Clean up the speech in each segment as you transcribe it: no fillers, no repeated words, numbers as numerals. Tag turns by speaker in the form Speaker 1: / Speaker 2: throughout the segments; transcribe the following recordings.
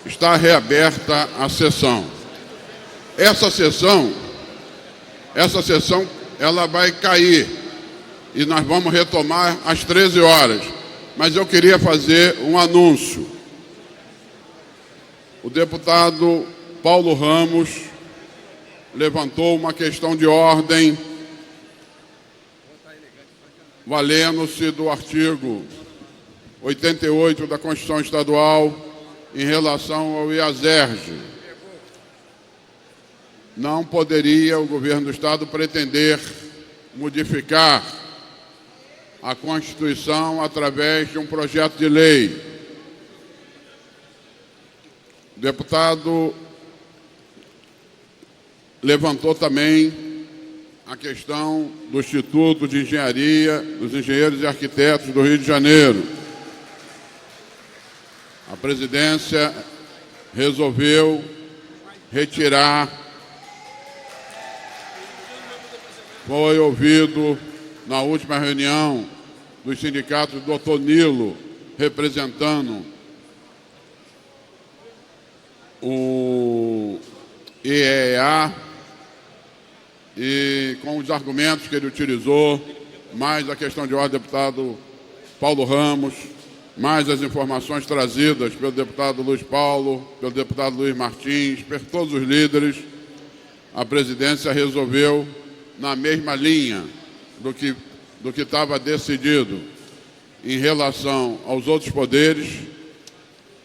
Speaker 1: Está reaberta a sessão. Essa sessão, ela vai cair e nós vamos retomar às 13 horas. Mas eu queria fazer um anúncio. O deputado Paulo Ramos levantou uma questão de ordem, valendo-se do artigo 88 da Constituição Estadual em relação ao IASERJ. Não poderia o governo do Estado pretender modificar a Constituição através de um projeto de lei. O deputado levantou também a questão do Instituto de Engenharia, dos Engenheiros e Arquitetos do Rio de Janeiro. A presidência resolveu retirar. Foi ouvido na última reunião dos sindicatos do Dr. Nilo, representando o IEA, e com os argumentos que ele utilizou, mais a questão de ordem do deputado Paulo Ramos, mais as informações trazidas pelo deputado Luiz Paulo, pelo deputado Luiz Martins, por todos os líderes, a presidência resolveu, na mesma linha do que estava decidido em relação aos outros poderes,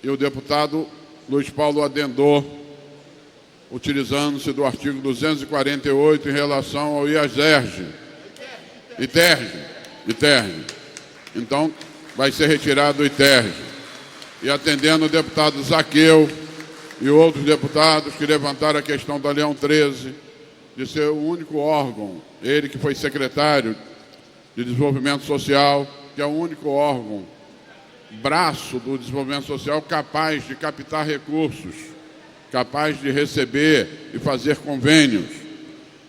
Speaker 1: e o deputado Luiz Paulo adendou, utilizando-se do artigo 248 em relação ao IASERJ. ITERJ. Então, vai ser retirado o ITERJ. E atendendo o deputado Zaqueu e outros deputados que levantaram a questão da Leão 13, de ser o único órgão, ele que foi secretário de Desenvolvimento Social, que é o único órgão, braço do desenvolvimento social capaz de captar recursos, capaz de receber e fazer convênios.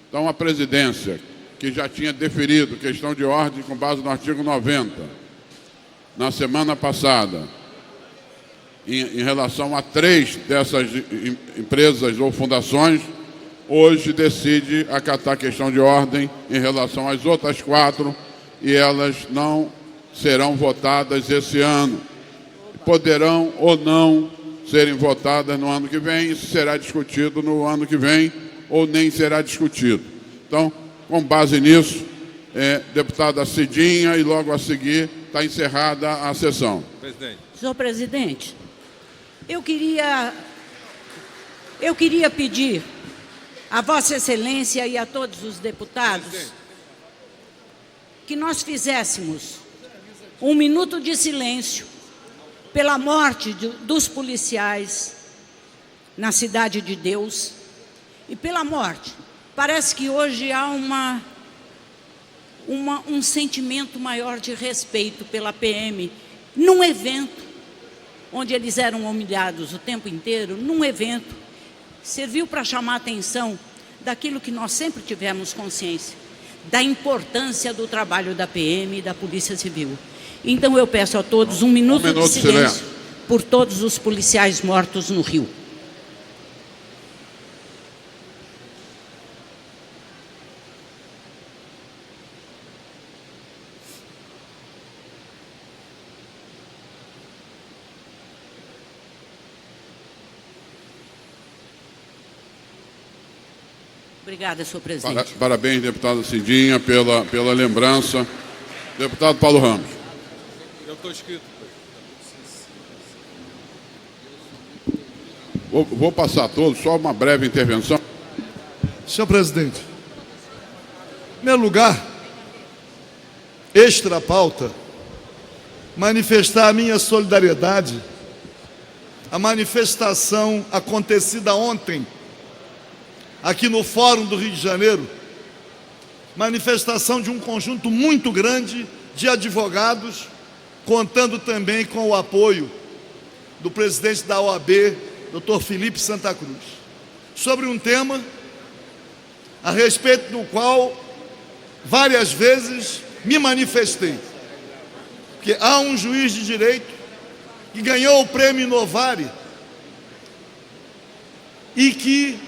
Speaker 1: Então, a presidência, que já tinha deferido questão de ordem com base no artigo 90, na semana passada, em relação a 3 dessas empresas ou fundações, hoje decide acatar a questão de ordem em relação às outras 4, e elas não serão votadas esse ano. Poderão ou não serem votadas no ano que vem, isso será discutido no ano que vem, ou nem será discutido. Então, com base nisso, deputada Cidinha, e logo a seguir está encerrada a sessão.
Speaker 2: Presidente.
Speaker 3: Senhor presidente, eu queria pedir a Vossa Excelência e a todos os deputados que nós fizéssemos um minuto de silêncio pela morte dos policiais na Cidade de Deus e pela morte. Parece que hoje há um sentimento maior de respeito pela PM, num evento onde eles eram humilhados o tempo inteiro, num evento, serviu para chamar a atenção daquilo que nós sempre tivemos consciência, da importância do trabalho da PM e da Polícia Civil. Então eu peço a todos um minuto de silêncio por todos os policiais mortos no Rio. Obrigada, senhor presidente.
Speaker 1: Parabéns, deputada Cidinha, pela lembrança. Deputado Paulo Ramos.
Speaker 2: Eu estou inscrito.
Speaker 1: Vou passar a todos, só uma breve intervenção.
Speaker 4: Senhor presidente, em primeiro lugar, extra pauta, manifestar a minha solidariedade à manifestação acontecida ontem, aqui no Fórum do Rio de Janeiro, manifestação de um conjunto muito grande de advogados, contando também com o apoio do presidente da OAB, Dr. Felipe Santa Cruz, sobre um tema a respeito do qual várias vezes me manifestei, que há um juiz de direito que ganhou o prêmio Inovare e que,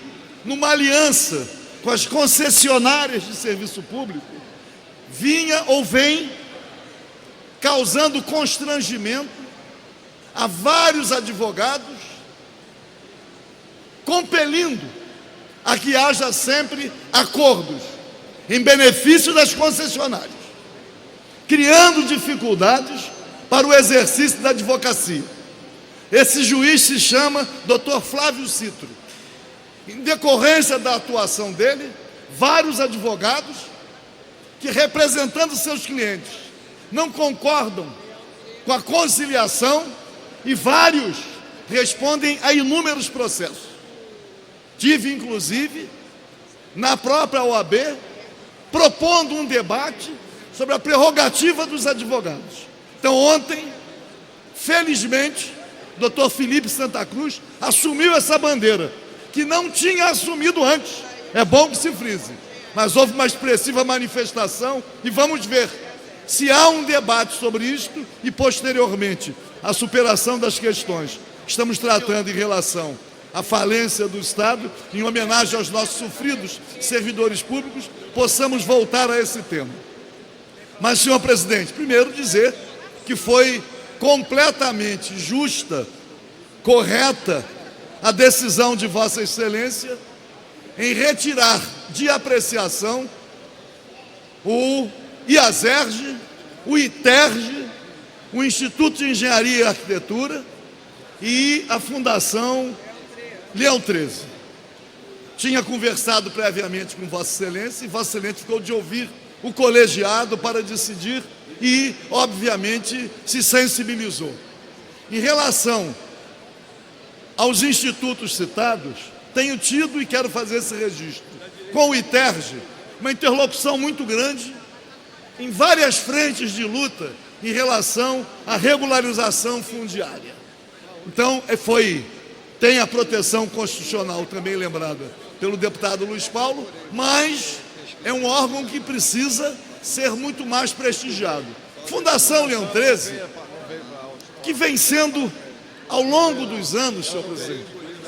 Speaker 4: numa aliança com as concessionárias de serviço público, vinha ou vem causando constrangimento a vários advogados, compelindo a que haja sempre acordos em benefício das concessionárias, criando dificuldades para o exercício da advocacia. Esse juiz se chama Dr. Flávio Citro. Em decorrência da atuação dele, vários advogados que, representando seus clientes, não concordam com a conciliação, e vários respondem a inúmeros processos. Tive, inclusive, na própria OAB, propondo um debate sobre a prerrogativa dos advogados. Então, ontem, felizmente, Dr. Felipe Santa Cruz assumiu essa bandeira, que não tinha assumido antes. É bom que se frise. Mas houve uma expressiva manifestação e vamos ver se há um debate sobre isto e, posteriormente, a superação das questões que estamos tratando em relação à falência do Estado, em homenagem aos nossos sofridos servidores públicos, possamos voltar a esse tema. Mas, senhor presidente, primeiro dizer que foi completamente justa, correta, a decisão de Vossa Excelência em retirar de apreciação o IASERJ, o ITERJ, o Instituto de Engenharia e Arquitetura e a Fundação Leão 13. Tinha conversado previamente com Vossa Excelência e Vossa Excelência ficou de ouvir o colegiado para decidir e, obviamente, se sensibilizou. Em relação aos institutos citados, tenho tido e quero fazer esse registro com o ITERJ, uma interlocução muito grande em várias frentes de luta em relação à regularização fundiária. Então, tem a proteção constitucional também lembrada pelo deputado Luiz Paulo, mas é um órgão que precisa ser muito mais prestigiado. Fundação Leão 13, que vem sendo, ao longo dos anos, senhor presidente,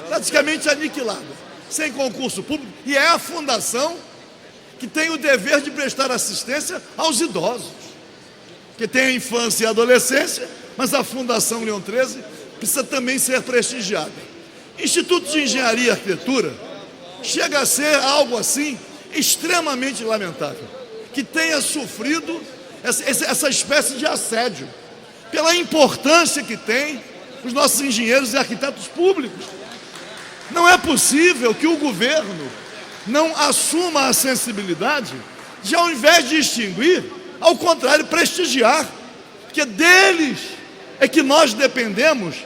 Speaker 4: praticamente aniquilada, sem concurso público, e é a fundação que tem o dever de prestar assistência aos idosos, que tem a infância e a adolescência, mas a Fundação Leão 13 precisa também ser prestigiada. Instituto de Engenharia e Arquitetura chega a ser algo assim extremamente lamentável, que tenha sofrido essa espécie de assédio, pela importância que tem os nossos engenheiros e arquitetos públicos. Não é possível que o governo não assuma a sensibilidade de, ao invés de extinguir, ao contrário, prestigiar, porque deles é que nós dependemos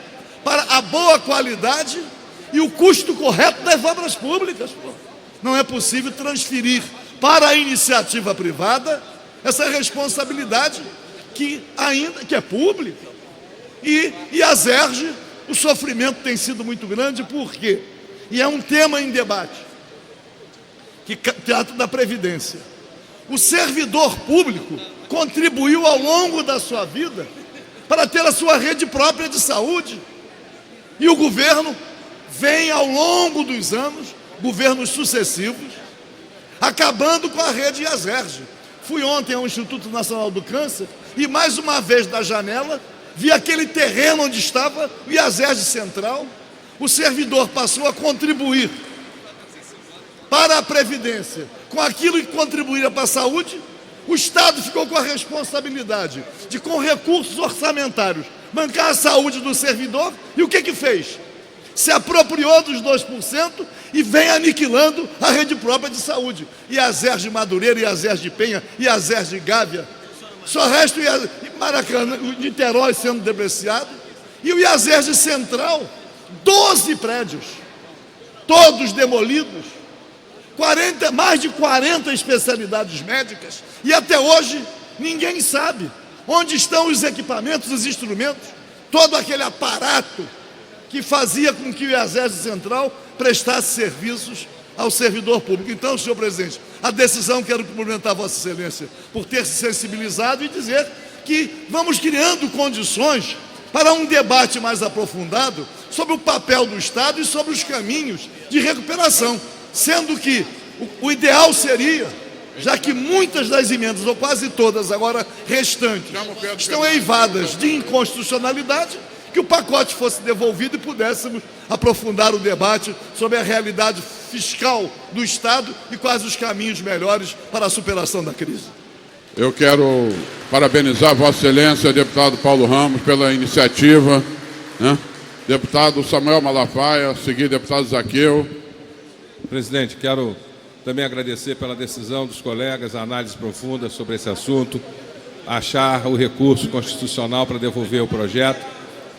Speaker 4: para a boa qualidade e o custo correto das obras públicas. Não é possível transferir para a iniciativa privada essa responsabilidade que é pública. E a ZERJ, o sofrimento tem sido muito grande, por quê? E é um tema em debate, que trata da Previdência. O servidor público contribuiu ao longo da sua vida para ter a sua rede própria de saúde. E o governo vem, ao longo dos anos, governos sucessivos, acabando com a rede IASERJ. Fui ontem ao Instituto Nacional do Câncer e, mais uma vez, da janela, vi aquele terreno onde estava o IASERJ Central. O servidor passou a contribuir para a Previdência com aquilo que contribuía para a saúde. O Estado ficou com a responsabilidade de, com recursos orçamentários, bancar a saúde do servidor. E o que fez? Se apropriou dos 2% e vem aniquilando a rede própria de saúde. IASERJ Madureira, IASERJ Penha, IASERJ Gávea. Só resta o Maracanã, o Niterói sendo depreciado. E o IASERJ Central, 12 prédios, todos demolidos, mais de 40 especialidades médicas, e até hoje ninguém sabe onde estão os equipamentos, os instrumentos, todo aquele aparato que fazia com que o IASERJ Central prestasse serviços ao servidor público. Então, senhor presidente, a decisão, quero cumprimentar Vossa Excelência por ter se sensibilizado e dizer que vamos criando condições para um debate mais aprofundado sobre o papel do Estado e sobre os caminhos de recuperação, sendo que o ideal seria, já que muitas das emendas, ou quase todas agora restantes, estão eivadas de inconstitucionalidade, que o pacote fosse devolvido e pudéssemos aprofundar o debate sobre a realidade fiscal do Estado e quais os caminhos melhores para a superação da crise.
Speaker 1: Eu quero parabenizar Vossa Excelência, deputado Paulo Ramos, pela iniciativa, né? Deputado Samuel Malafaia, a seguir deputado Zaqueu.
Speaker 2: Presidente, quero também agradecer pela decisão dos colegas, a análise profunda sobre esse assunto, achar o recurso constitucional para devolver o projeto,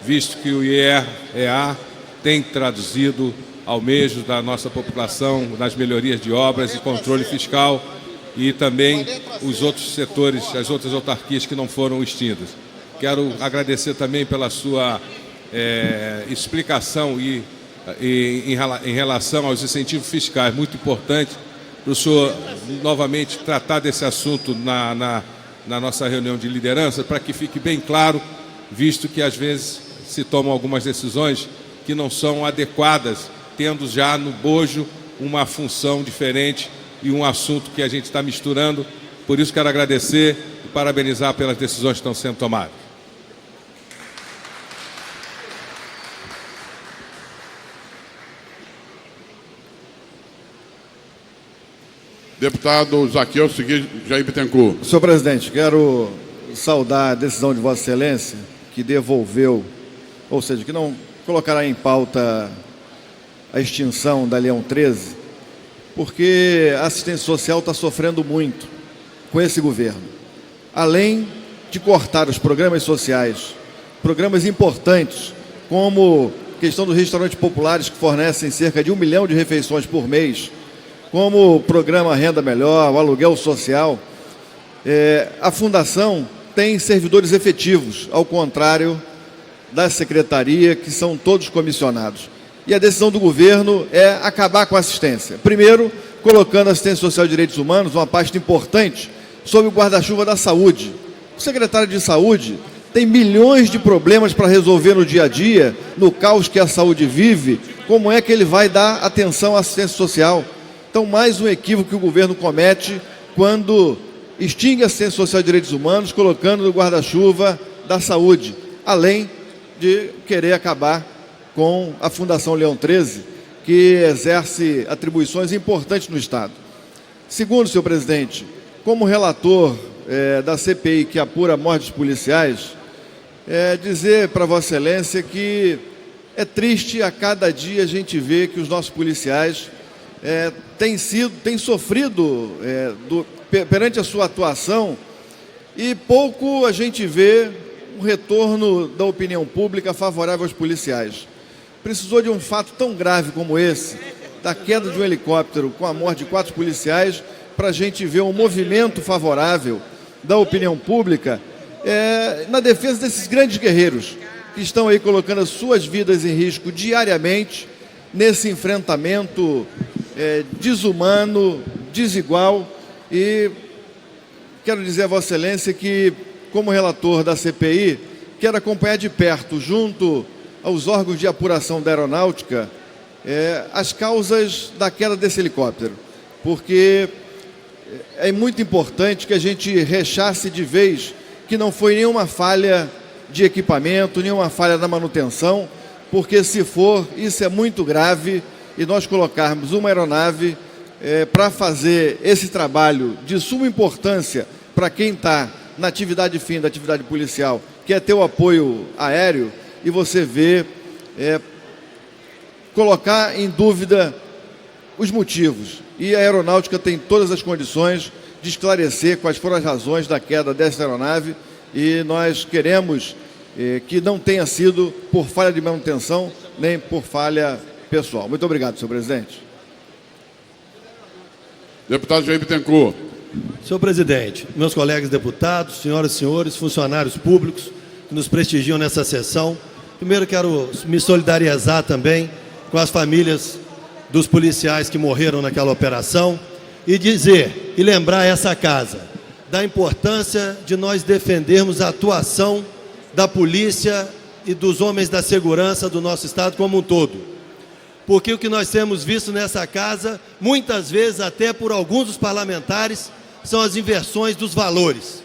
Speaker 2: visto que o IEA tem traduzido almejos da nossa população nas melhorias de obras e controle fiscal e também os outros setores, as outras autarquias que não foram extintas. Quero agradecer também pela sua explicação em relação aos incentivos fiscais, muito importante para o senhor novamente tratar desse assunto na nossa reunião de liderança, para que fique bem claro, visto que às vezes se tomam algumas decisões que não são adequadas, tendo já no bojo uma função diferente e um assunto que a gente está misturando. Por isso quero agradecer e parabenizar pelas decisões que estão sendo tomadas.
Speaker 1: Deputado Zaqueu, seguir Jair Bittencourt.
Speaker 5: Senhor presidente, quero saudar a decisão de Vossa Excelência, que devolveu, ou seja, que não colocará em pauta a extinção da Leão 13, porque a assistência social está sofrendo muito com esse governo. Além de cortar os programas sociais, programas importantes, como a questão dos restaurantes populares, que fornecem cerca de 1 milhão de refeições por mês, como o programa Renda Melhor, o aluguel social, a Fundação tem servidores efetivos, ao contrário da Secretaria, que são todos comissionados. E a decisão do governo é acabar com a assistência. Primeiro, colocando a assistência social e direitos humanos, uma pasta importante, sob o guarda-chuva da saúde. O secretário de saúde tem milhões de problemas para resolver no dia a dia, no caos que a saúde vive. Como é que ele vai dar atenção à assistência social? Então, mais um equívoco que o governo comete quando extingue a assistência social e direitos humanos, colocando no guarda-chuva da saúde, além de querer acabar com a Fundação Leão 13, que exerce atribuições importantes no Estado. Segundo, senhor presidente, como relator da CPI que apura mortes policiais, dizer para Vossa Excelência que é triste a cada dia a gente ver que os nossos policiais têm sofrido perante a sua atuação e pouco a gente vê um retorno da opinião pública favorável aos policiais. Precisou de um fato tão grave como esse, da queda de um helicóptero com a morte de 4 policiais, para a gente ver um movimento favorável da opinião pública na defesa desses grandes guerreiros que estão aí colocando as suas vidas em risco diariamente nesse enfrentamento desumano, desigual. E quero dizer a Vossa Excelência que, como relator da CPI, quero acompanhar de perto, junto aos órgãos de apuração da aeronáutica, as causas da queda desse helicóptero, porque é muito importante que a gente rechace de vez que não foi nenhuma falha de equipamento, nenhuma falha na manutenção, porque se for, isso é muito grave, e nós colocarmos uma aeronave para fazer esse trabalho de suma importância para quem está na atividade fim da atividade policial, que é ter o apoio aéreo, e você vê colocar em dúvida os motivos. E a aeronáutica tem todas as condições de esclarecer quais foram as razões da queda dessa aeronave, e nós queremos que não tenha sido por falha de manutenção, nem por falha pessoal. Muito obrigado, senhor presidente.
Speaker 1: Deputado Jair Bittencourt.
Speaker 6: Senhor presidente, meus colegas deputados, senhoras e senhores, funcionários públicos que nos prestigiam nessa sessão, primeiro quero me solidarizar também com as famílias dos policiais que morreram naquela operação e dizer e lembrar essa casa da importância de nós defendermos a atuação da polícia e dos homens da segurança do nosso Estado como um todo. Porque o que nós temos visto nessa casa, muitas vezes até por alguns dos parlamentares, são as inversões dos valores.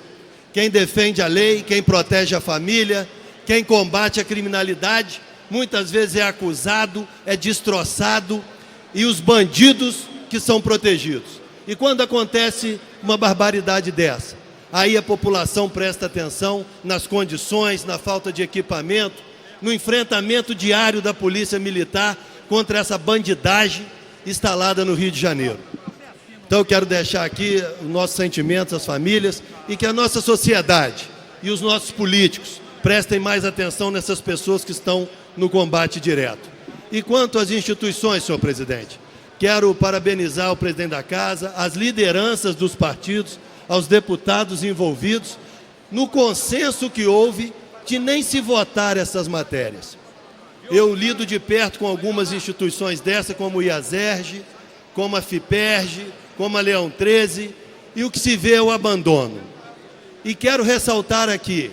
Speaker 6: Quem defende a lei, quem protege a família, quem combate a criminalidade, muitas vezes é acusado, é destroçado, e os bandidos que são protegidos. E quando acontece uma barbaridade dessa, aí a população presta atenção nas condições, na falta de equipamento, no enfrentamento diário da Polícia Militar contra essa bandidagem instalada no Rio de Janeiro. Então eu quero deixar aqui os nossos sentimentos às famílias e que a nossa sociedade e os nossos políticos prestem mais atenção nessas pessoas que estão no combate direto. E quanto às instituições, senhor presidente, quero parabenizar o presidente da Casa, as lideranças dos partidos, aos deputados envolvidos, no consenso que houve de nem se votar essas matérias. Eu lido de perto com algumas instituições dessa, como o IASERJ, como a FIPERJ, como a Leão 13, e o que se vê é o abandono. E quero ressaltar aqui,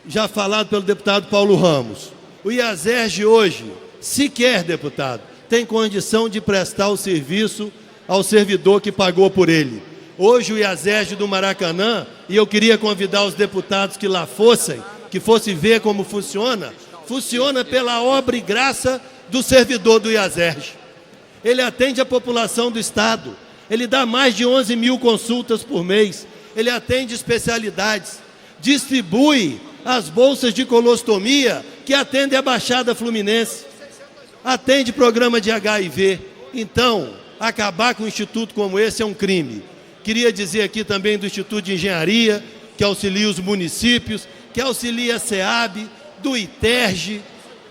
Speaker 6: já falado pelo deputado Paulo Ramos, o IASERJ hoje, sequer, deputado, tem condição de prestar o serviço ao servidor que pagou por ele. Hoje o IASERJ do Maracanã, e eu queria convidar os deputados que lá fossem, que fossem ver como funciona, funciona pela obra e graça do servidor do IASERJ. Ele atende a população do Estado, ele dá mais de 11 mil consultas por mês, ele atende especialidades, distribui as bolsas de colostomia que atendem a Baixada Fluminense, atende programa de HIV. Então, acabar com um instituto como esse é um crime. Queria dizer aqui também do Instituto de Engenharia, que auxilia os municípios, que auxilia a SEAB, do ITERJ,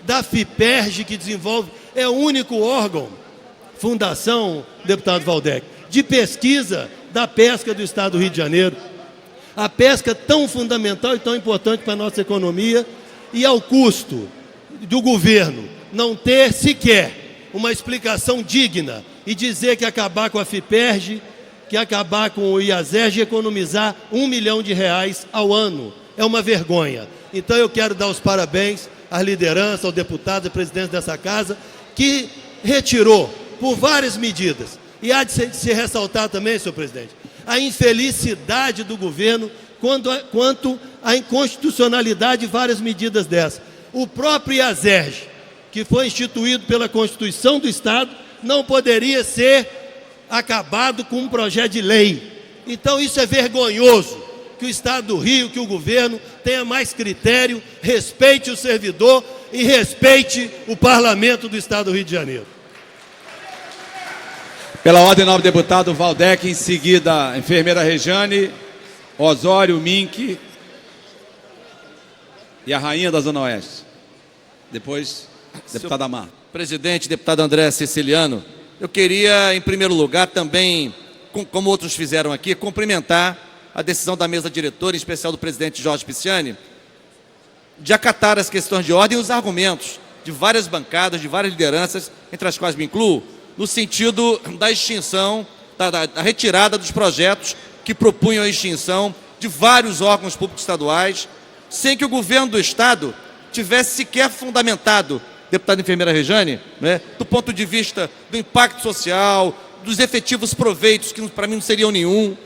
Speaker 6: da FIPERJ, que desenvolve, é o único órgão, fundação, deputado Waldeck, de pesquisa da pesca do Estado do Rio de Janeiro. A pesca tão fundamental e tão importante para a nossa economia, e ao custo do governo não ter sequer uma explicação digna e dizer que acabar com a FIPERJ, que acabar com o IASERJ e economizar R$1 milhão ao ano. É uma vergonha. Então eu quero dar os parabéns à liderança, ao deputado e presidente dessa casa, que retirou por várias medidas. E há de se ressaltar também, senhor presidente, a infelicidade do governo quanto à inconstitucionalidade de várias medidas dessas. O próprio IASERJ, que foi instituído pela Constituição do Estado, não poderia ser acabado com um projeto de lei. Então isso é vergonhoso, que o Estado do Rio, que o governo tenha mais critério, respeite o servidor e respeite o parlamento do Estado do Rio de Janeiro.
Speaker 7: Pela ordem, nobre deputado Waldeck, em seguida, a enfermeira Rejane, Osório, Mink e a rainha da Zona Oeste. Depois, deputado Amar.
Speaker 8: Presidente, deputado André Ceciliano, eu queria, em primeiro lugar, também, como outros fizeram aqui, cumprimentar a decisão da mesa diretora, em especial do presidente Jorge Pisciani, de acatar as questões de ordem e os argumentos de várias bancadas, de várias lideranças, entre as quais me incluo, no sentido da extinção, da retirada dos projetos que propunham a extinção de vários órgãos públicos estaduais, sem que o governo do Estado tivesse sequer fundamentado, deputada enfermeira Rejane, né, do ponto de vista do impacto social, dos efetivos proveitos, que para mim não seriam nenhum,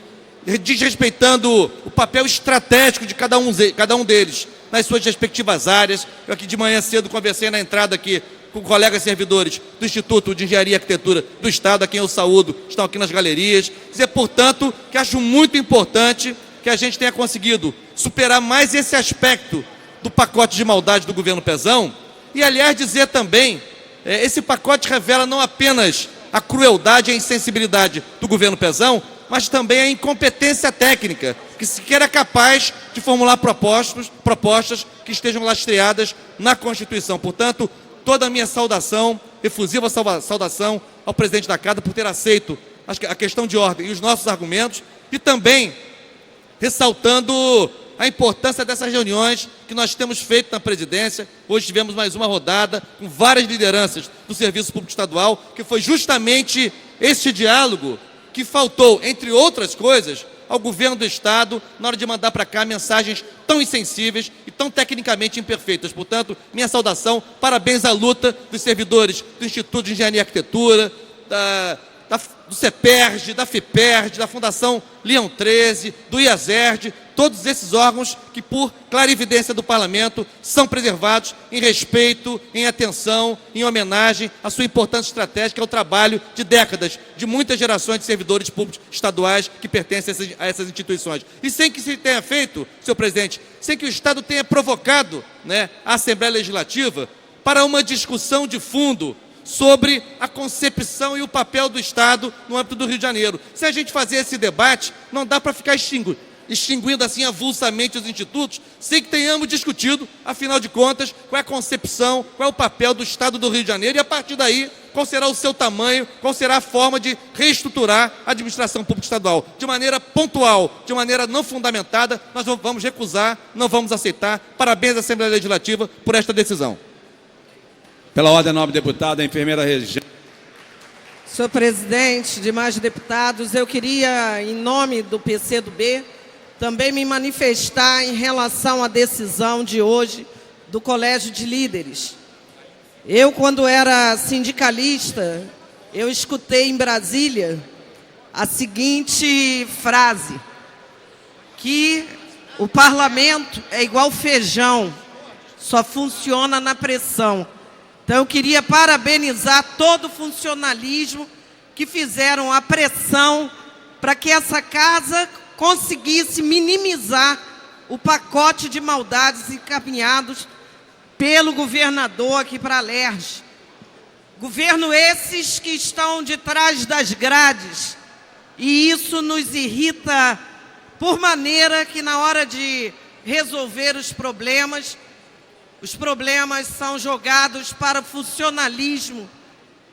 Speaker 8: desrespeitando o papel estratégico de cada um deles nas suas respectivas áreas. Eu aqui de manhã cedo conversei na entrada aqui com colegas servidores do Instituto de Engenharia e Arquitetura do Estado, a quem eu saúdo, estão aqui nas galerias. Dizer, portanto, que acho muito importante que a gente tenha conseguido superar mais esse aspecto do pacote de maldade do governo Pezão. E, aliás, dizer também, esse pacote revela não apenas a crueldade e a insensibilidade do governo Pezão, mas também a incompetência técnica, que sequer é capaz de formular propostas que estejam lastreadas na Constituição. Portanto, toda a minha saudação, efusiva saudação ao presidente da Casa por ter aceito a questão de ordem e os nossos argumentos, e também ressaltando a importância dessas reuniões que nós temos feito na presidência. Hoje tivemos mais uma rodada com várias lideranças do Serviço Público Estadual, que foi justamente este diálogo que faltou, entre outras coisas, ao governo do Estado na hora de mandar para cá mensagens tão insensíveis e tão tecnicamente imperfeitas. Portanto, minha saudação, parabéns à luta dos servidores do Instituto de Engenharia e Arquitetura, do CEPERJ, da FIPERJ, da Fundação Leão 13, do IASERJ, todos esses órgãos que, por clarividência do Parlamento, são preservados em respeito, em atenção, em homenagem à sua importância estratégica, ao trabalho de décadas, de muitas gerações de servidores públicos estaduais que pertencem a essas instituições. E sem que se tenha feito, senhor presidente, sem que o Estado tenha provocado, né, a Assembleia Legislativa para uma discussão de fundo sobre a concepção e o papel do Estado no âmbito do Rio de Janeiro. Se a gente fazer esse debate, não dá para ficar extinguindo assim avulsamente os institutos, sem que tenhamos discutido, afinal de contas, qual é a concepção, qual é o papel do Estado do Rio de Janeiro, e a partir daí, qual será o seu tamanho, qual será a forma de reestruturar a administração pública estadual. De maneira pontual, de maneira não fundamentada, nós vamos recusar, não vamos aceitar. Parabéns à Assembleia Legislativa por esta decisão.
Speaker 7: Pela ordem, nobre deputada, a enfermeira Regiane.
Speaker 9: Senhor presidente, demais deputados, eu queria, em nome do PCdoB, também me manifestar em relação à decisão de hoje do Colégio de Líderes. Eu, quando era sindicalista, eu escutei em Brasília a seguinte frase, que o parlamento é igual feijão, só funciona na pressão. Então, eu queria parabenizar todo o funcionalismo que fizeram a pressão para que essa casa conseguisse minimizar o pacote de maldades encaminhados pelo governador aqui para a Alerj. Governo esses que estão de trás das grades. E isso nos irrita por maneira que, na hora de resolver os problemas são jogados para o funcionalismo,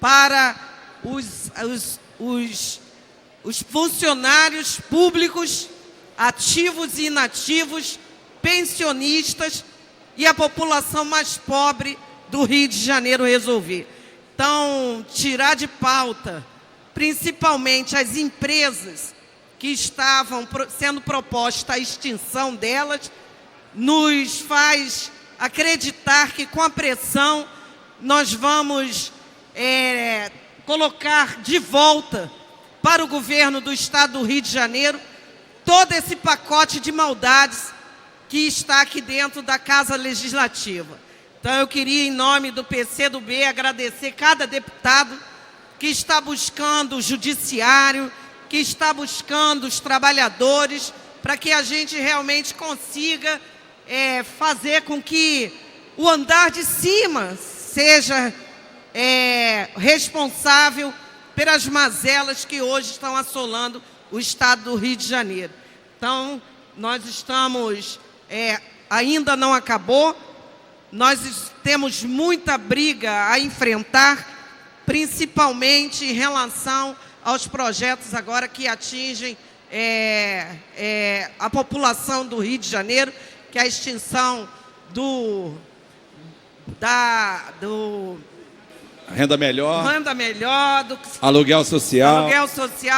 Speaker 9: para os funcionários públicos, ativos e inativos, pensionistas e a população mais pobre do Rio de Janeiro resolver. Então, tirar de pauta, principalmente as empresas que estavam sendo proposta a extinção delas, nos faz acreditar que com a pressão nós vamos colocar de volta para o governo do Estado do Rio de Janeiro todo esse pacote de maldades que está aqui dentro da Casa Legislativa. Então eu queria, em nome do PCdoB, agradecer cada deputado que está buscando o judiciário, que está buscando os trabalhadores, para que a gente realmente consiga fazer com que o andar de cima seja responsável pelas mazelas que hoje estão assolando o Estado do Rio de Janeiro. Então, nós estamos, ainda não acabou, nós temos muita briga a enfrentar, principalmente em relação aos projetos agora que atingem a população do Rio de Janeiro, que é a extinção
Speaker 7: Renda melhor.
Speaker 9: Aluguel
Speaker 7: social.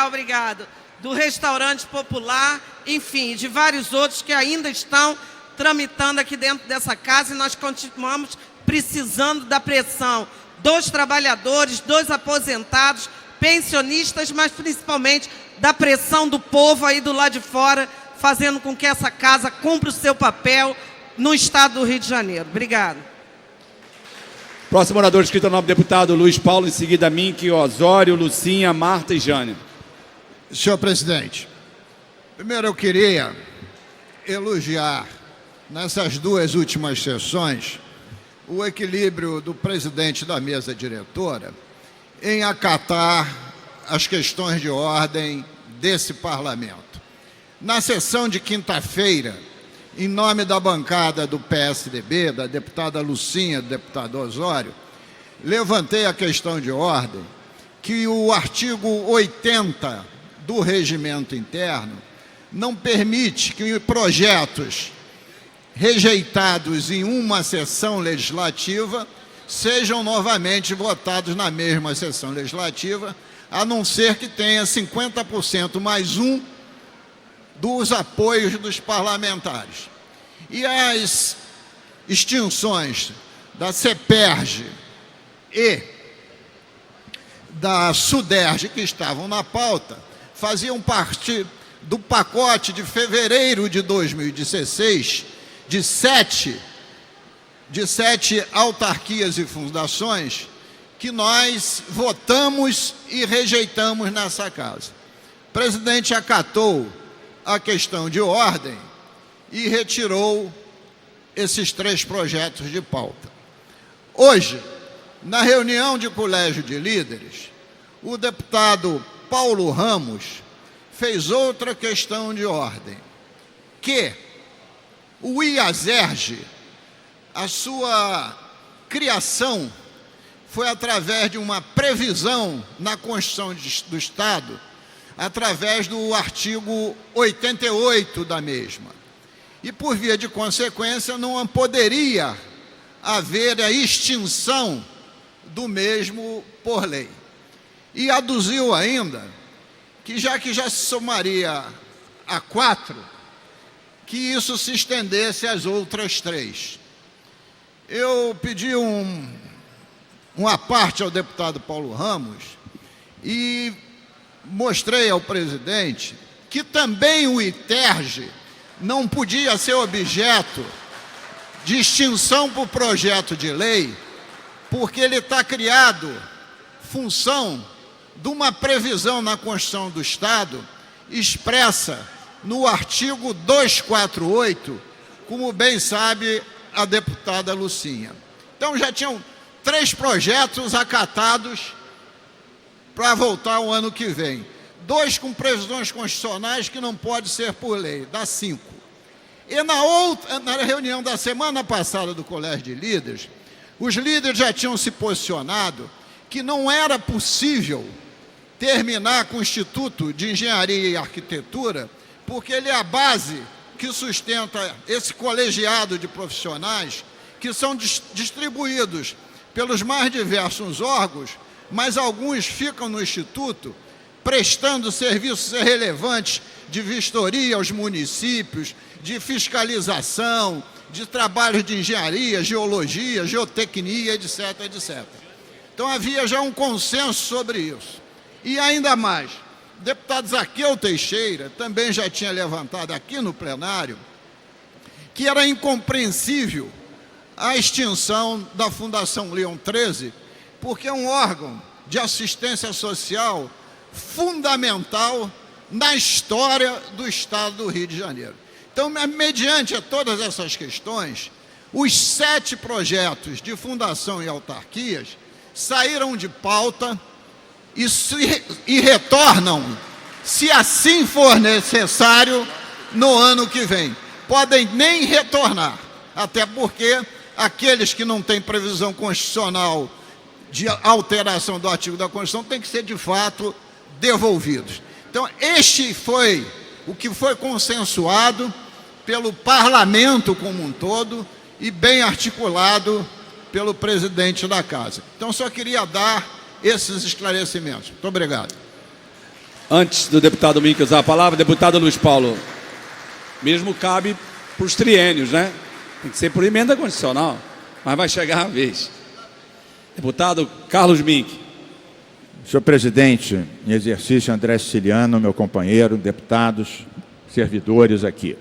Speaker 9: Obrigado. Do restaurante popular, enfim, de vários outros que ainda estão tramitando aqui dentro dessa casa, e nós continuamos precisando da pressão dos trabalhadores, dos aposentados, pensionistas, mas principalmente da pressão do povo aí do lado de fora, fazendo com que essa casa cumpra o seu papel no Estado do Rio de Janeiro. Obrigado.
Speaker 7: Próximo orador inscrito é o nobre deputado Luiz Paulo, em seguida Mink, Osório, Lucinha, Marta e Jane.
Speaker 10: Senhor presidente, primeiro eu queria elogiar, nessas duas últimas sessões, o equilíbrio do presidente da mesa diretora em acatar as questões de ordem desse parlamento. Na sessão de quinta-feira, em nome da bancada do PSDB, da deputada Lucinha, do deputado Osório, levantei a questão de ordem que o artigo 80 do regimento interno não permite que projetos rejeitados em uma sessão legislativa sejam novamente votados na mesma sessão legislativa, a não ser que tenha 50% mais um dos apoios dos parlamentares. E as extinções da CEPERJ e da SUDERJ, que estavam na pauta, faziam parte do pacote de fevereiro de 2016 de sete autarquias e fundações que nós votamos e rejeitamos nessa casa. O presidente acatou a questão de ordem e retirou esses 3 projetos de pauta. Hoje, na reunião de colégio de líderes, o deputado Paulo Ramos fez outra questão de ordem, que o IASERJ, a sua criação foi através de uma previsão na Constituição do Estado, através do artigo 88 da mesma. E, por via de consequência, não poderia haver a extinção do mesmo por lei. E aduziu ainda que já se somaria a 4, que isso se estendesse às outras 3. Eu pedi uma parte ao deputado Paulo Ramos e mostrei ao presidente que também o ITERJ não podia ser objeto de extinção por projeto de lei, porque ele está criado função de uma previsão na Constituição do Estado expressa no artigo 248, como bem sabe a deputada Lucinha. Então já tinham 3 projetos acatados para voltar o ano que vem. 2 com previsões constitucionais que não pode ser por lei, dá 5. E na reunião da semana passada do Colégio de Líderes, os líderes já tinham se posicionado que não era possível terminar com o Instituto de Engenharia e Arquitetura, porque ele é a base que sustenta esse colegiado de profissionais que são distribuídos pelos mais diversos órgãos, mas alguns ficam no Instituto prestando serviços relevantes de vistoria aos municípios, de fiscalização, de trabalhos de engenharia, geologia, geotecnia, etc, etc. Então havia já um consenso sobre isso. E ainda mais, o deputado Zaqueu Teixeira também já tinha levantado aqui no plenário que era incompreensível a extinção da Fundação Leão XIII, porque é um órgão de assistência social fundamental na história do Estado do Rio de Janeiro. Então, mediante todas essas questões, os 7 projetos de fundação e autarquias saíram de pauta e retornam, se assim for necessário, no ano que vem. Podem nem retornar, até porque aqueles que não têm previsão constitucional de alteração do artigo da Constituição têm que ser, de fato, devolvidos. Então, este foi o que foi consensuado pelo parlamento como um todo e bem articulado pelo presidente da Casa. Então, só queria dar esses esclarecimentos. Muito obrigado.
Speaker 7: Antes do deputado Mink usar a palavra, deputado Luiz Paulo, mesmo cabe para os triênios, né? Tem que ser por emenda constitucional, mas vai chegar a vez. Deputado Carlos Mink.
Speaker 11: Senhor presidente, em exercício, André Siciliano, meu companheiro, deputados, servidores aqui.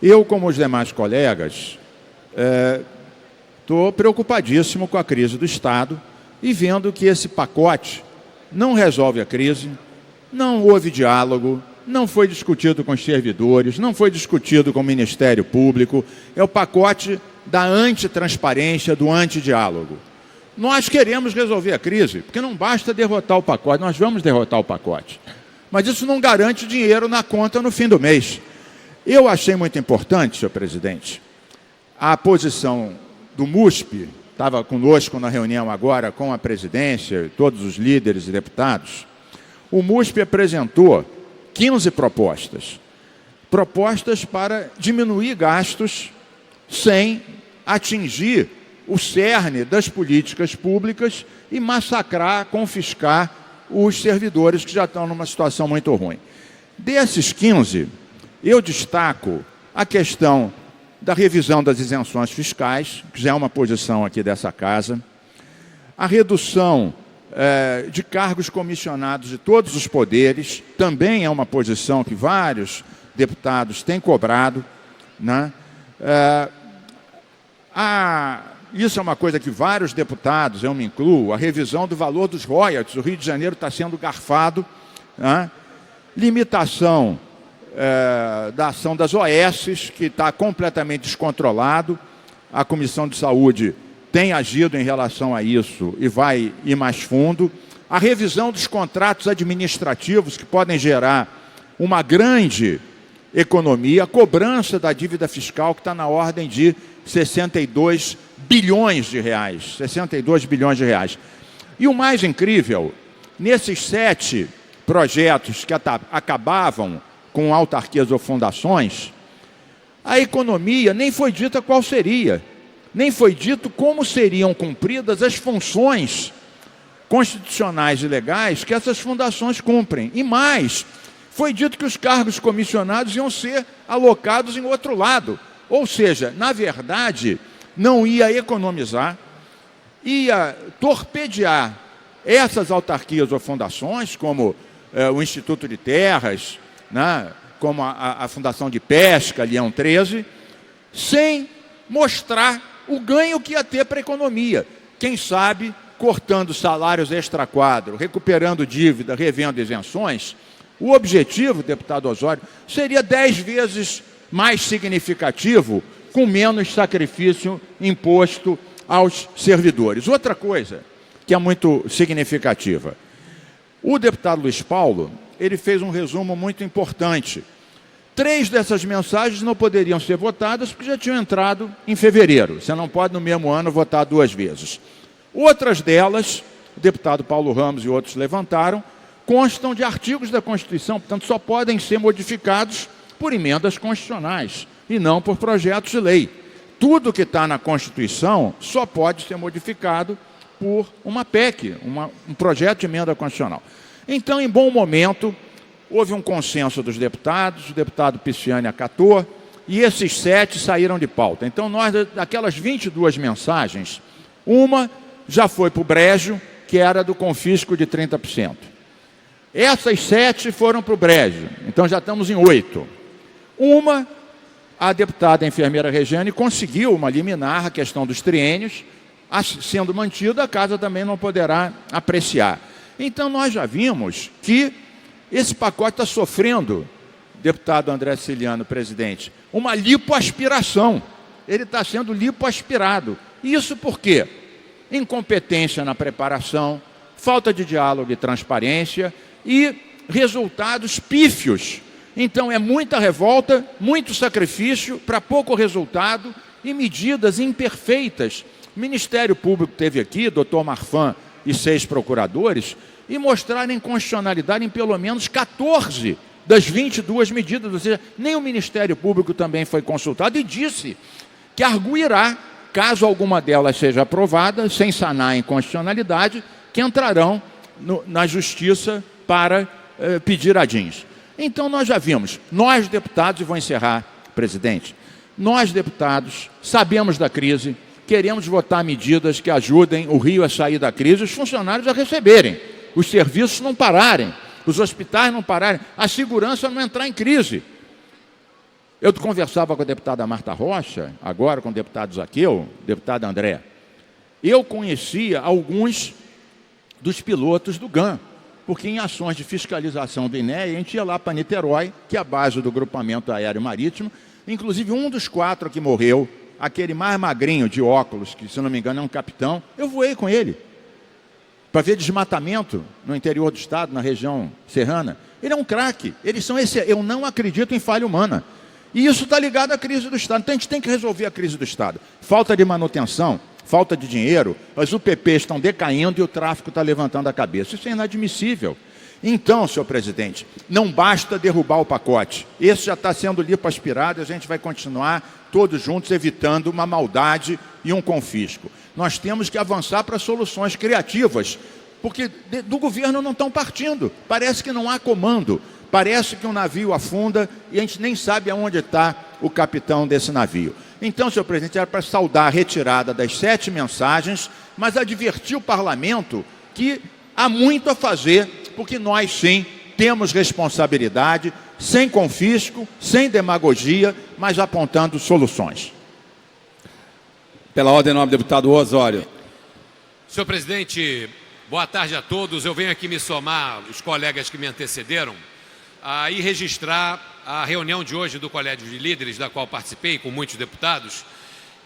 Speaker 11: Eu, como os demais colegas, estou preocupadíssimo com a crise do Estado e vendo que esse pacote não resolve a crise, não houve diálogo, não foi discutido com os servidores, não foi discutido com o Ministério Público, é o pacote da antitransparência, do antidiálogo. Nós queremos resolver a crise, porque não basta derrotar o pacote, nós vamos derrotar o pacote. Mas isso não garante dinheiro na conta no fim do mês. Eu achei muito importante, senhor presidente, a posição do MUSP, estava conosco na reunião agora com a presidência, todos os líderes e deputados. O MUSP apresentou 15 propostas. Propostas para diminuir gastos sem atingir o cerne das políticas públicas e massacrar, confiscar os servidores que já estão numa situação muito ruim. Desses 15, eu destaco a questão da revisão das isenções fiscais, que já é uma posição aqui dessa casa, a redução de cargos comissionados de todos os poderes, também é uma posição que vários deputados têm cobrado, né? Isso é uma coisa que vários deputados, eu me incluo, a revisão do valor dos royalties. O Rio de Janeiro está sendo garfado, né? Limitação da ação das OS, que está completamente descontrolado. A Comissão de Saúde tem agido em relação a isso e vai ir mais fundo. A revisão dos contratos administrativos, que podem gerar uma grande economia, a cobrança da dívida fiscal, que está na ordem de 62 bilhões de reais. 62 bilhões de reais. E o mais incrível, nesses 7 projetos que acabavam com autarquias ou fundações, a economia nem foi dita qual seria, nem foi dito como seriam cumpridas as funções constitucionais e legais que essas fundações cumprem. E mais, foi dito que os cargos comissionados iam ser alocados em outro lado. Ou seja, na verdade, não ia economizar, ia torpedear essas autarquias ou fundações, como o Instituto de Terras, né, como a Fundação de Pesca, Leão 13, sem mostrar o ganho que ia ter para a economia. Quem sabe, cortando salários extra-quadro, recuperando dívida, revendo isenções, o objetivo, deputado Osório, seria 10 vezes mais significativo, com menos sacrifício imposto aos servidores. Outra coisa que é muito significativa. O deputado Luiz Paulo, ele fez um resumo muito importante. 3 dessas mensagens não poderiam ser votadas porque já tinham entrado em fevereiro. Você não pode, no mesmo ano, votar 2 vezes. Outras delas, o deputado Paulo Ramos e outros levantaram, constam de artigos da Constituição, portanto, só podem ser modificados por emendas constitucionais e não por projetos de lei. Tudo que está na Constituição só pode ser modificado por uma PEC, um projeto de emenda constitucional. Então, em bom momento, houve um consenso dos deputados, o deputado Pisciani acatou, e esses 7 saíram de pauta. Então, nós, daquelas 22 mensagens, uma já foi para o brejo, que era do confisco de 30%. Essas 7 foram para o brejo, então já estamos em 8. Uma, a deputada enfermeira Regiane conseguiu uma liminar, a questão dos triênios, sendo mantida, a casa também não poderá apreciar. Então, nós já vimos que esse pacote está sofrendo, deputado André Siciliano, presidente, uma lipoaspiração. Ele está sendo lipoaspirado. Isso por quê? Incompetência na preparação, falta de diálogo e transparência e resultados pífios. Então, é muita revolta, muito sacrifício para pouco resultado e medidas imperfeitas. O Ministério Público teve aqui, doutor Marfan e 6 procuradores, e mostraram inconstitucionalidade em pelo menos 14 das 22 medidas. Ou seja, nem o Ministério Público também foi consultado e disse que arguirá, caso alguma delas seja aprovada, sem sanar a inconstitucionalidade, que entrarão na Justiça para pedir adins. Então, nós já vimos, nós deputados, e vou encerrar, presidente, nós deputados sabemos da crise, queremos votar medidas que ajudem o Rio a sair da crise, os funcionários a receberem, os serviços não pararem, os hospitais não pararem, a segurança não entrar em crise. Eu conversava com a deputada Marta Rocha, agora com o deputado Zaqueu, deputado André. Eu conhecia alguns dos pilotos do GAN, porque em ações de fiscalização do INEA, a gente ia lá para Niterói, que é a base do grupamento aéreo marítimo, inclusive um dos 4 que morreu, aquele mais magrinho de óculos, que se não me engano é um capitão, eu voei com ele, para ver desmatamento no interior do estado, na região serrana. Ele é um craque, eu não acredito em falha humana. E isso está ligado à crise do Estado. Então, a gente tem que resolver a crise do Estado. Falta de manutenção, falta de dinheiro, as UPPs estão decaindo e o tráfico está levantando a cabeça. Isso é inadmissível. Então, senhor presidente, não basta derrubar o pacote. Esse já está sendo lipoaspirado e a gente vai continuar todos juntos evitando uma maldade e um confisco. Nós temos que avançar para soluções criativas, porque do governo não estão partindo. Parece que não há comando. Parece que um navio afunda e a gente nem sabe aonde está o capitão desse navio. Então, senhor presidente, era para saudar a retirada das 7 mensagens, mas advertir o parlamento que há muito a fazer, porque nós, sim, temos responsabilidade, sem confisco, sem demagogia, mas apontando soluções.
Speaker 7: Pela ordem, em nome do deputado Osório.
Speaker 12: Senhor presidente, boa tarde a todos. Eu venho aqui me somar aos colegas que me antecederam e registrar a reunião de hoje do Colégio de Líderes, da qual participei com muitos deputados,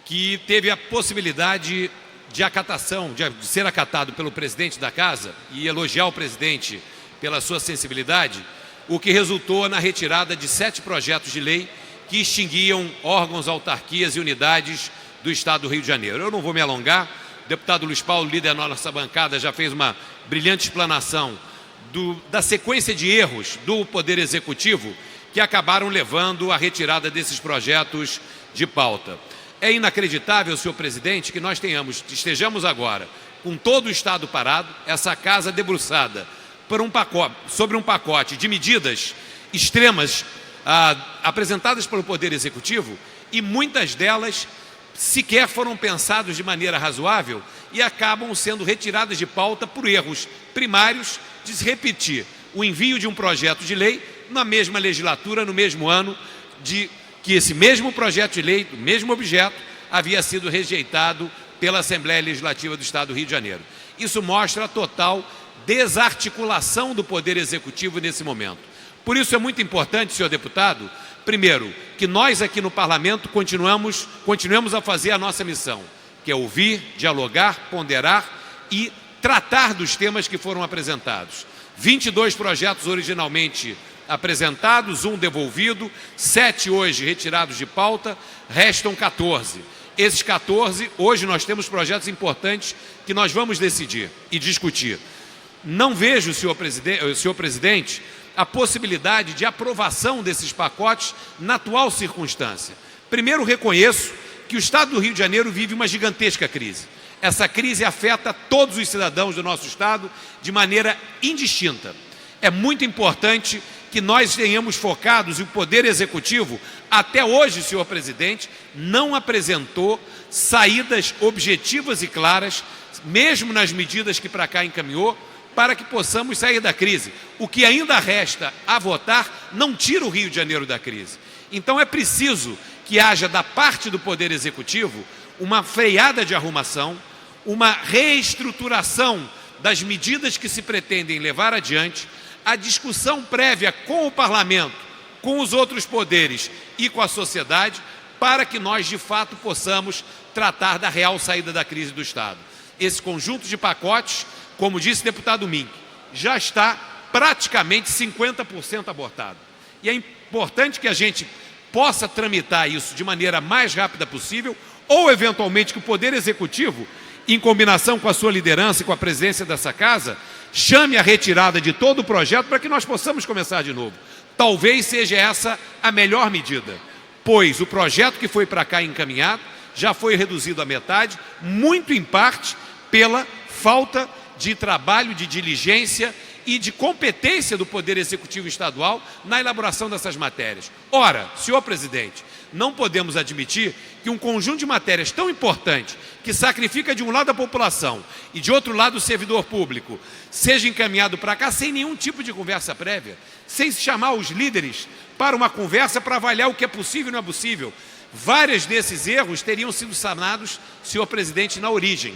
Speaker 12: que teve a possibilidade de acatação, de ser acatado pelo presidente da Casa e elogiar o presidente pela sua sensibilidade, o que resultou na retirada de 7 projetos de lei que extinguiam órgãos, autarquias e unidades do Estado do Rio de Janeiro. Eu não vou me alongar, o deputado Luiz Paulo, líder da nossa bancada, já fez uma brilhante explanação da sequência de erros do Poder Executivo que acabaram levando à retirada desses projetos de pauta. É inacreditável, senhor presidente, que nós estejamos agora com todo o Estado parado, essa casa debruçada sobre um pacote de medidas extremas apresentadas pelo Poder Executivo, e muitas delas sequer foram pensadas de maneira razoável e acabam sendo retiradas de pauta por erros primários de se repetir o envio de um projeto de lei na mesma legislatura, no mesmo ano, de que esse mesmo projeto de lei, do mesmo objeto, havia sido rejeitado pela Assembleia Legislativa do Estado do Rio de Janeiro. Isso mostra a total desarticulação do Poder Executivo nesse momento. Por isso é muito importante, senhor deputado, primeiro, que nós aqui no Parlamento continuemos a fazer a nossa missão, que é ouvir, dialogar, ponderar e tratar dos temas que foram apresentados. 22 projetos originalmente apresentados, 1 devolvido, 7 hoje retirados de pauta, restam 14. Esses 14, hoje nós temos projetos importantes que nós vamos decidir e discutir. Não vejo, senhor presidente, a possibilidade de aprovação desses pacotes na atual circunstância. Primeiro, reconheço que o Estado do Rio de Janeiro vive uma gigantesca crise. Essa crise afeta todos os cidadãos do nosso Estado de maneira indistinta. É muito importante que nós tenhamos focados, e o Poder Executivo, até hoje, senhor presidente, não apresentou saídas objetivas e claras, mesmo nas medidas que para cá encaminhou, para que possamos sair da crise. O que ainda resta a votar não tira o Rio de Janeiro da crise. Então é preciso que haja da parte do Poder Executivo uma freada de arrumação, uma reestruturação das medidas que se pretendem levar adiante, a discussão prévia com o Parlamento, com os outros poderes e com a sociedade, para que nós de fato possamos tratar da real saída da crise do Estado. Esse conjunto de pacotes, como disse o deputado Mink, já está praticamente 50% abortado. E é importante que a gente possa tramitar isso de maneira mais rápida possível, ou eventualmente que o Poder Executivo, em combinação com a sua liderança e com a presidência dessa casa, chame a retirada de todo o projeto para que nós possamos começar de novo. Talvez seja essa a melhor medida, pois o projeto que foi para cá encaminhado já foi reduzido à metade, muito em parte pela falta de trabalho, de diligência e de competência do Poder Executivo Estadual na elaboração dessas matérias. Ora, senhor presidente, não podemos admitir que um conjunto de matérias tão importante, que sacrifica de um lado a população e de outro lado o servidor público, seja encaminhado para cá sem nenhum tipo de conversa prévia, sem se chamar os líderes para uma conversa para avaliar o que é possível e não é possível. Vários desses erros teriam sido sanados, senhor presidente, na origem.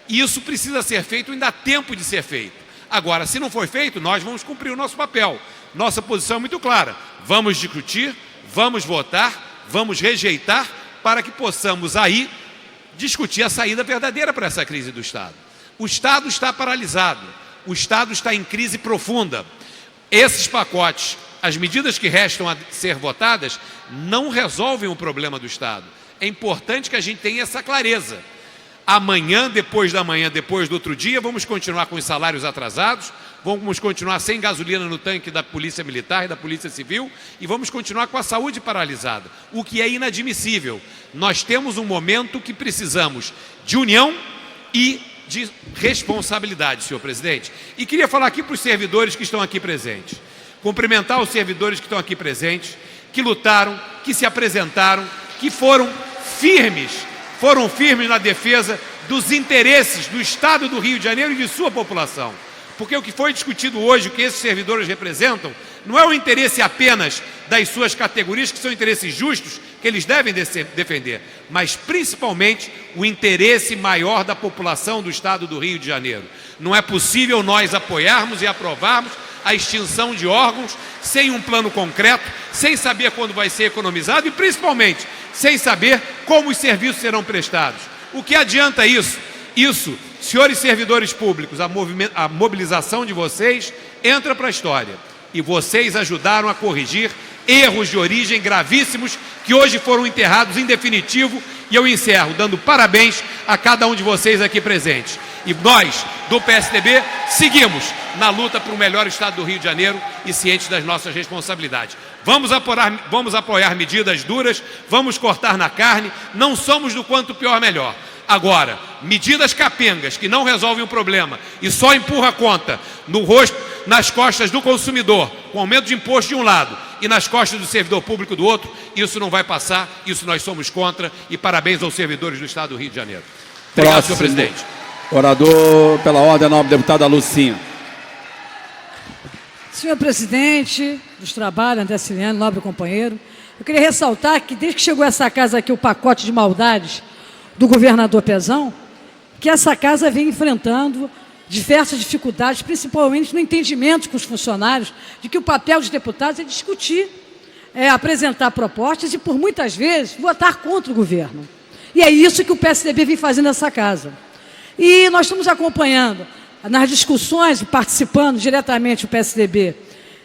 Speaker 12: E isso precisa ser feito, ainda há tempo de ser feito. Agora, se não for feito, nós vamos cumprir o nosso papel. Nossa posição é muito clara. Vamos discutir, vamos votar, vamos rejeitar, para que possamos aí discutir a saída verdadeira para essa crise do Estado. O Estado está paralisado, o Estado está em crise profunda. Esses pacotes, as medidas que restam a ser votadas, não resolvem o problema do Estado. É importante que a gente tenha essa clareza. Amanhã, depois da manhã, depois do outro dia, vamos continuar com os salários atrasados, vamos continuar sem gasolina no tanque da Polícia Militar e da Polícia Civil e vamos continuar com a saúde paralisada, o que é inadmissível. Nós temos um momento que precisamos de união e de responsabilidade, senhor presidente. E queria falar aqui para os servidores que estão aqui presentes. Cumprimentar os servidores que estão aqui presentes, que lutaram, que se apresentaram, que foram firmes na defesa dos interesses do Estado do Rio de Janeiro e de sua população. Porque o que foi discutido hoje, o que esses servidores representam, não é o interesse apenas das suas categorias, que são interesses justos, que eles devem defender, mas principalmente o interesse maior da população do Estado do Rio de Janeiro. Não é possível nós apoiarmos e aprovarmos a extinção de órgãos sem um plano concreto, sem saber quando vai ser economizado e, principalmente, sem saber como os serviços serão prestados. O que adianta isso? Senhores servidores públicos, a mobilização de vocês entra para a história. E vocês ajudaram a corrigir erros de origem gravíssimos que hoje foram enterrados em definitivo. E eu encerro dando parabéns a cada um de vocês aqui presentes. E nós, do PSDB, seguimos na luta por um melhor Estado do Rio de Janeiro e cientes das nossas responsabilidades. Vamos apoiar medidas duras, vamos cortar na carne, não somos do quanto pior melhor. Agora, medidas capengas que não resolvem o problema e só empurra a conta no rosto, nas costas do consumidor, com aumento de imposto de um lado e nas costas do servidor público do outro, isso não vai passar, isso nós somos contra e parabéns aos servidores do Estado do Rio de Janeiro. Obrigado, senhor presidente.
Speaker 7: Orador pela ordem, a nobre deputada Lucinha.
Speaker 13: Senhor presidente dos trabalhos, André Ciliano, nobre companheiro, eu queria ressaltar que desde que chegou a essa casa aqui o pacote de maldades do governador Pezão, que essa casa vem enfrentando diversas dificuldades, principalmente no entendimento com os funcionários, de que o papel dos deputados é discutir, apresentar propostas e, por muitas vezes, votar contra o governo. E é isso que o PSDB vem fazendo nessa casa. E nós estamos acompanhando nas discussões, participando diretamente o PSDB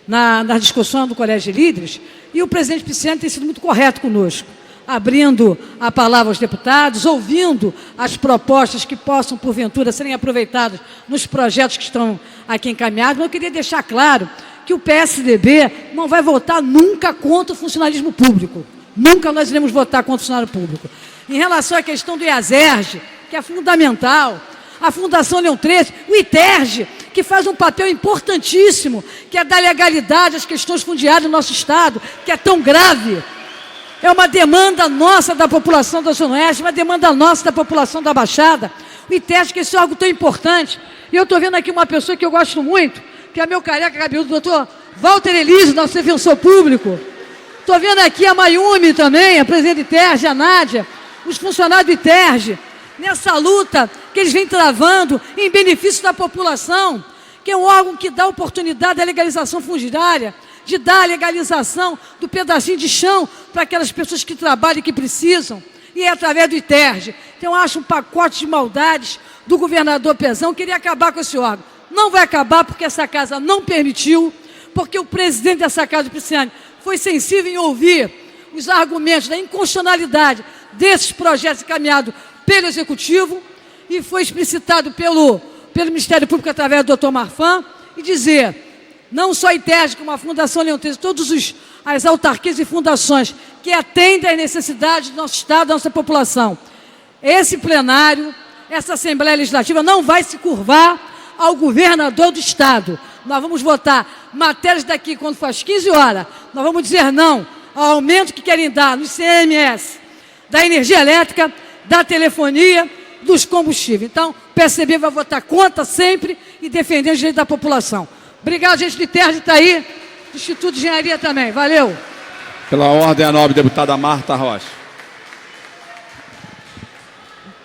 Speaker 13: nas discussões do Colégio de Líderes, e o presidente Pisciani tem sido muito correto conosco, abrindo a palavra aos deputados, ouvindo as propostas que possam, porventura, serem aproveitadas nos projetos que estão aqui encaminhados. Mas eu queria deixar claro que o PSDB não vai votar nunca contra o funcionalismo público. Nunca nós iremos votar contra o funcionário público. Em relação à questão do IASERJ, que é fundamental, a Fundação Leão 13, o ITERJ, que faz um papel importantíssimo, que é dar legalidade às questões fundiárias do nosso Estado, que é tão grave. É uma demanda nossa da população da Zona Oeste, uma demanda nossa da população da Baixada. O ITERJ, que é esse órgão tão importante. E eu estou vendo aqui uma pessoa que eu gosto muito, que é meu careca cabeludo, o doutor Walter Elise, nosso defensor público. Estou vendo aqui a Mayumi também, a presidente do ITERJ, a Nádia, os funcionários do ITERJ, nessa luta que eles vêm travando em benefício da população, que é um órgão que dá oportunidade à legalização fundiária, de dar a legalização do pedacinho de chão para aquelas pessoas que trabalham e que precisam, e é através do ITERJ. Então, eu acho um pacote de maldades do governador Pezão, queria acabar com esse órgão. Não vai acabar porque essa casa não permitiu, porque o presidente dessa casa, o Pisciani, foi sensível em ouvir os argumentos da inconstitucionalidade desses projetos encaminhados pelo Executivo e foi explicitado pelo Ministério Público através do doutor Marfan, e dizer, não só a ITERJ, como a Fundação Leão 13, todas as autarquias e fundações que atendem às necessidades do nosso Estado, da nossa população. Esse plenário, essa Assembleia Legislativa não vai se curvar ao governador do Estado. Nós vamos votar matérias daqui, quando for às 15 horas, nós vamos dizer não ao aumento que querem dar no ICMS, da energia elétrica, da telefonia, dos combustíveis. Então, o PSDB vai votar contra sempre e defender os direitos da população. Obrigado, gente do ITERJ, está aí, do Instituto de Engenharia também. Valeu.
Speaker 7: Pela ordem, a nobre deputada Marta Rocha.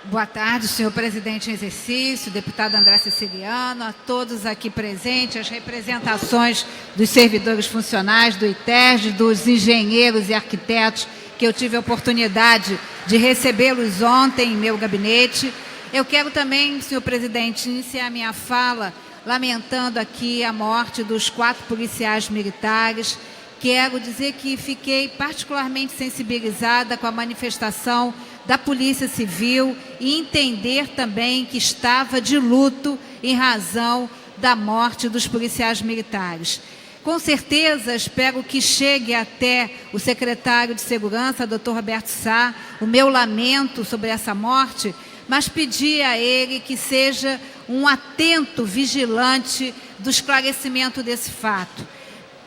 Speaker 14: Boa tarde, senhor presidente em exercício, deputado André Ciliano, a todos aqui presentes, as representações dos servidores funcionais do ITERJ, dos engenheiros e arquitetos, que eu tive a oportunidade de recebê-los ontem em meu gabinete. Eu quero também, senhor presidente, iniciar minha fala lamentando aqui a morte dos 4 policiais militares. Quero dizer que fiquei particularmente sensibilizada com a manifestação da Polícia Civil e entender também que estava de luto em razão da morte dos policiais militares. Com certeza, espero que chegue até o secretário de Segurança, doutor Roberto Sá, o meu lamento sobre essa morte, mas pedir a ele que seja um atento vigilante do esclarecimento desse fato.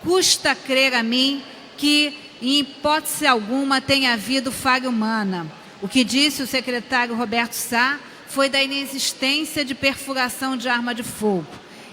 Speaker 14: custa crer a mim que, em hipótese alguma, tenha havido falha humana. O que disse o secretário Roberto Sá foi da inexistência de perfuração de arma de fogo.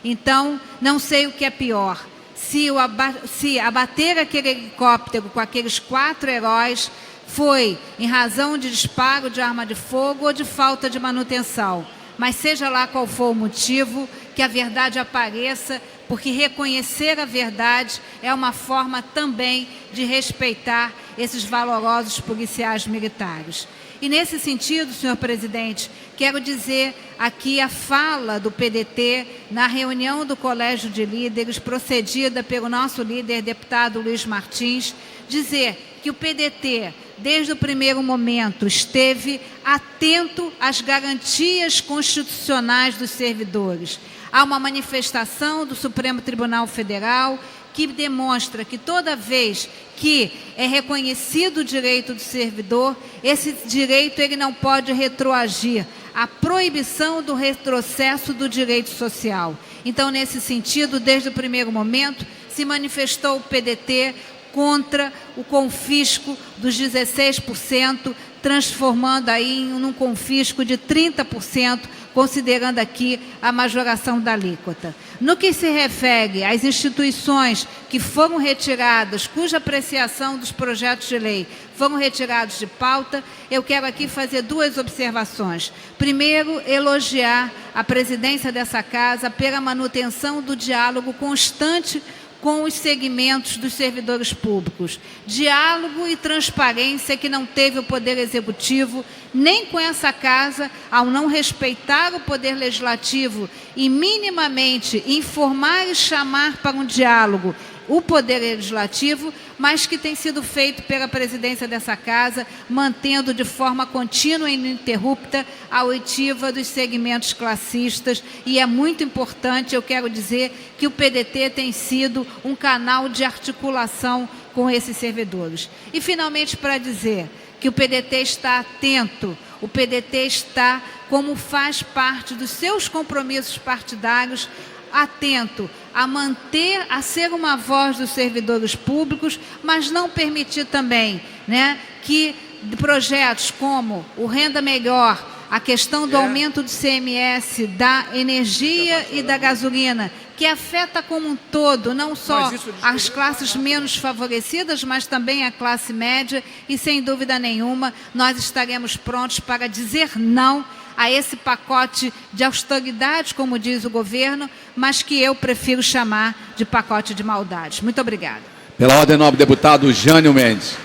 Speaker 14: Então, não sei o que é pior. Se abater aquele helicóptero com aqueles 4 heróis foi em razão de disparo de arma de fogo ou de falta de manutenção. Mas seja lá qual for o motivo, que a verdade apareça, porque reconhecer a verdade é uma forma também de respeitar esses valorosos policiais militares. E nesse sentido, senhor presidente, quero dizer aqui a fala do PDT na reunião do Colégio de Líderes, procedida pelo nosso líder, deputado Luiz Martins, dizer que o PDT, desde o primeiro momento, esteve atento às garantias constitucionais dos servidores. Há uma manifestação do Supremo Tribunal Federal que demonstra que toda vez que é reconhecido o direito do servidor, esse direito ele não pode retroagir. A proibição do retrocesso do direito social. Então, nesse sentido, desde o primeiro momento, se manifestou o PDT contra o confisco dos 16%, transformando aí num confisco de 30%, considerando aqui a majoração da alíquota. No que se refere às instituições que foram retiradas, cuja apreciação dos projetos de lei foram retirados de pauta, eu quero aqui fazer 2 observações. Primeiro, elogiar a presidência dessa casa pela manutenção do diálogo constante com os segmentos dos servidores públicos. Diálogo e transparência que não teve o Poder Executivo, nem com essa casa, ao não respeitar o Poder Legislativo e minimamente informar e chamar para um diálogo o Poder Legislativo, mas que tem sido feito pela presidência dessa casa, mantendo de forma contínua e ininterrupta a oitiva dos segmentos classistas. E é muito importante, eu quero dizer, que o PDT tem sido um canal de articulação com esses servidores. E, finalmente, para dizer que o PDT está atento, o PDT está, como faz parte dos seus compromissos partidários, atento a manter, a ser uma voz dos servidores públicos, mas não permitir também, né, que projetos como o Renda Melhor, a questão do aumento do CMS, da energia e da gasolina, que afeta como um todo, não só as classes menos favorecidas, mas também a classe média, e sem dúvida nenhuma, nós estaremos prontos para dizer não a esse pacote de austeridade, como diz o governo, mas que eu prefiro chamar de pacote de maldade. Muito obrigada.
Speaker 7: Pela ordem, nobre deputado Jânio Mendes.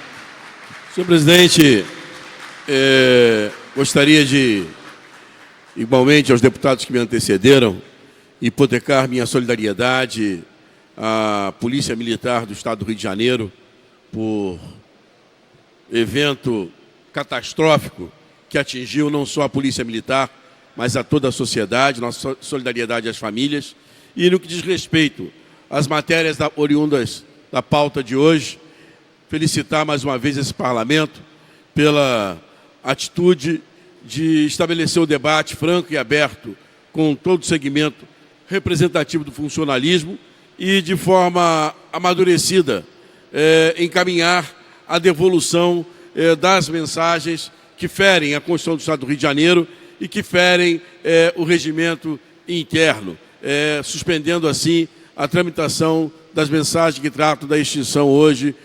Speaker 15: Senhor presidente, gostaria de, igualmente aos deputados que me antecederam, hipotecar minha solidariedade à Polícia Militar do Estado do Rio de Janeiro por evento catastrófico que atingiu não só a Polícia Militar, mas a toda a sociedade, nossa solidariedade às famílias. E no que diz respeito às matérias oriundas da pauta de hoje, felicitar mais uma vez esse parlamento pela atitude de estabelecer o debate franco e aberto com todo o segmento representativo do funcionalismo e, de forma amadurecida, encaminhar a devolução das mensagens que ferem a Constituição do Estado do Rio de Janeiro e que ferem o regimento interno, suspendendo assim a tramitação das mensagens que tratam da extinção hoje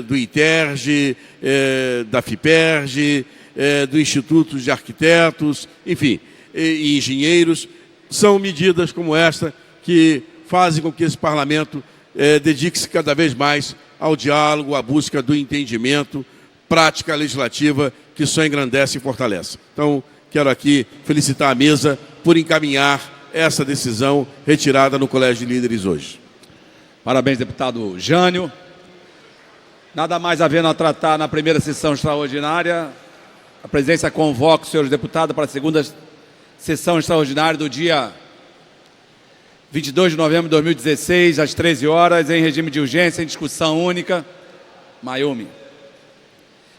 Speaker 15: do ITERJ, da FIPERJ, do Instituto de Arquitetos, enfim, e engenheiros. São medidas como esta que fazem com que esse parlamento dedique-se cada vez mais ao diálogo, à busca do entendimento, prática legislativa que só engrandece e fortalece. Então, quero aqui felicitar a mesa por encaminhar essa decisão retirada no Colégio de Líderes hoje.
Speaker 7: Parabéns, deputado Jânio. Nada mais havendo a tratar na primeira sessão extraordinária, a presidência convoca os senhores deputados para a segunda sessão extraordinária do dia 22 de novembro de 2016, às 13 horas, em regime de urgência, em discussão única. Mayumi.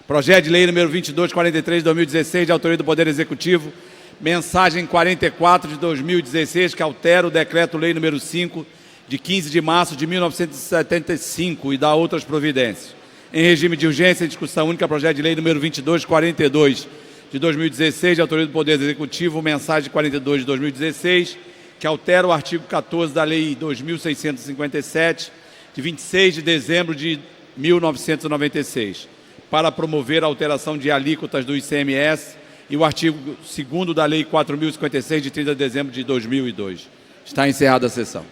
Speaker 7: Projeto de lei número 2243 de 2016, de autoria do Poder Executivo, mensagem 44 de 2016, que altera o decreto-lei número 5, de 15 de março de 1975 e da outras providências. Em regime de urgência, em discussão única, projeto de lei número 2242 de 2016, de autoria do Poder Executivo, mensagem 42 de 2016, que altera o artigo 14 da Lei 2.657, de 26 de dezembro de 1996, para promover a alteração de alíquotas do ICMS, e o artigo 2º da Lei 4.056, de 30 de dezembro de 2002. Está encerrada a sessão.